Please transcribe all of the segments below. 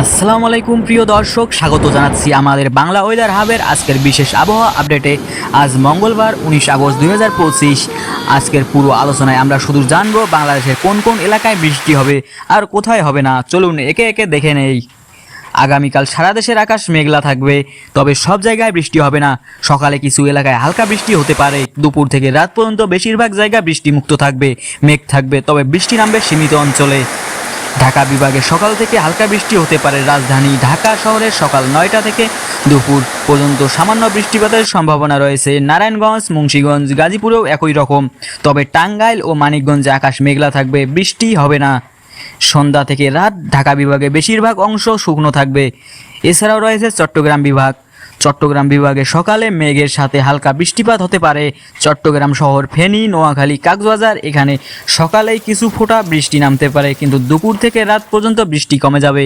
আসসালামু আলাইকুম প্রিয় দর্শক, স্বাগত জানাচ্ছি আমাদের বাংলা ওয়েদার হাবের আজকের বিশেষ আবহাওয়া আপডেটে। আজ মঙ্গলবার 19 আগস্ট 2025। আজকের পুরো আলোচনায় আমরা শুধু জানবো বাংলাদেশের কোন কোন এলাকায় বৃষ্টি হবে আর কোথায় হবে না। চলুন একে একে দেখে নেই। আগামীকাল সারা দেশের আকাশ মেঘলা থাকবে, তবে সব জায়গায় বৃষ্টি হবে না। সকালে কিছু এলাকায় হালকা বৃষ্টি হতে পারে। দুপুর থেকে রাত পর্যন্ত বেশিরভাগ জায়গা বৃষ্টিমুক্ত থাকবে, মেঘ থাকবে, তবে বৃষ্টি নামবে সীমিত অঞ্চলে। ঢাকা বিভাগে সকাল থেকে হালকা বৃষ্টি হতে পারে। রাজধানী ঢাকা শহরের সকাল 9টা থেকে দুপুর পর্যন্ত সামান্য বৃষ্টিপাতের সম্ভাবনা রয়েছে। নারায়ণগঞ্জ, মুন্সিগঞ্জ, গাজীপুরেও একই রকম, তবে টাঙ্গাইল ও মানিকগঞ্জে আকাশ মেঘলা থাকবে, বৃষ্টি হবে না। সন্ধ্যা থেকে রাত ঢাকা বিভাগে বেশিরভাগ অংশ শুকনো থাকবে। এছাড়াও রয়েছে চট্টগ্রাম বিভাগ। চট্টগ্রাম বিভাগে সকালে মেঘের সাথে হালকা বৃষ্টিপাত হতে পারে। চট্টগ্রাম শহর, ফেনী, নোয়াখালী, কক্সবাজার এখানে সকালেই কিছু ফোঁটা বৃষ্টি নামতে পারে, কিন্তু দুপুর থেকে রাত পর্যন্ত বৃষ্টি কমে যাবে।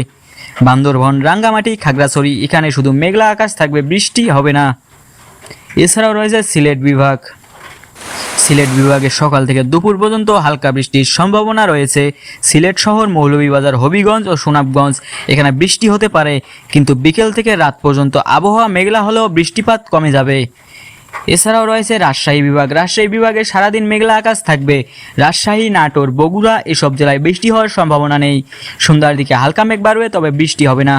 বান্দরবান, রাঙ্গামাটি, খাগড়াছড়ি এখানে শুধু মেঘলা আকাশ থাকবে, বৃষ্টি হবে না। এছাড়াও রয়েছে সিলেট বিভাগ। সিলেট বিভাগে সকাল থেকে দুপুর পর্যন্ত হালকা বৃষ্টির সম্ভাবনা রয়েছে। সিলেট শহর, মৌলভীবাজার, হবিগঞ্জ ও সুনামগঞ্জ এখানে বৃষ্টি হতে পারে, কিন্তু বিকেল থেকে রাত পর্যন্ত আবহাওয়া মেঘলা হলেও বৃষ্টিপাত কমে যাবে। এছাড়াও রয়েছে রাজশাহী বিভাগ। রাজশাহী বিভাগে সারাদিন মেঘলা আকাশ থাকবে। রাজশাহী, নাটোর, বগুড়া এসব জেলায় বৃষ্টি হওয়ার সম্ভাবনা নেই। সন্ধ্যার দিকে হালকা মেঘ বাড়বে, তবে বৃষ্টি হবে না।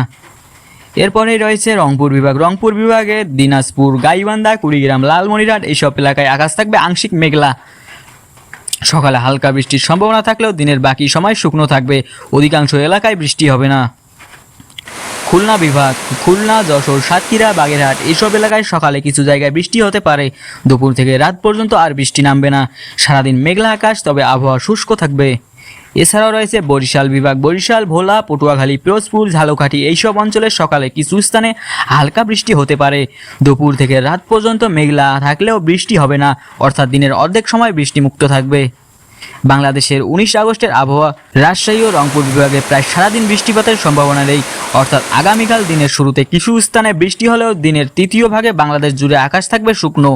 এরপরেই রয়েছে রংপুর বিভাগ। রংপুর বিভাগে দিনাজপুর, গাইবান্ধা, কুড়িগ্রাম, লালমনিরহাট এইসব এলাকায় আকাশ থাকবে আংশিক মেঘলা। সকালে হালকা বৃষ্টির সম্ভাবনা থাকলেও দিনের বাকি সময় শুকনো থাকবে। অধিকাংশ এলাকায় বৃষ্টি হবে না। খুলনা বিভাগ। খুলনা, যশোর, সাতক্ষীরা, বাগেরহাট এইসব এলাকায় সকালে কিছু জায়গায় বৃষ্টি হতে পারে। দুপুর থেকে রাত পর্যন্ত আর বৃষ্টি নামবে না। সারাদিন মেঘলা আকাশ, তবে আবহাওয়া শুষ্ক থাকবে। এছাড়াও রয়েছে বরিশাল বিভাগ। বরিশাল, ভোলা, পটুয়াখালী, পিরোজপুর, ঝালকাঠি এইসব অঞ্চলের সকালে কিছু স্থানে হালকা বৃষ্টি হতে পারে। দুপুর থেকে রাত পর্যন্ত মেঘলা থাকলেও বৃষ্টি হবে না, অর্থাৎ দিনের অর্ধেক সময় বৃষ্টিমুক্ত থাকবে। বাংলাদেশের 19 আগস্টের আবহাওয়া। রাজশাহী ও রংপুর বিভাগে প্রায় সারাদিন বৃষ্টিপাতের সম্ভাবনা নেই, অর্থাৎ আগামীকাল দিনের শুরুতে কিছু স্থানে বৃষ্টি হলেও দিনের তৃতীয় ভাগে বাংলাদেশ জুড়ে আকাশ থাকবে শুকনো।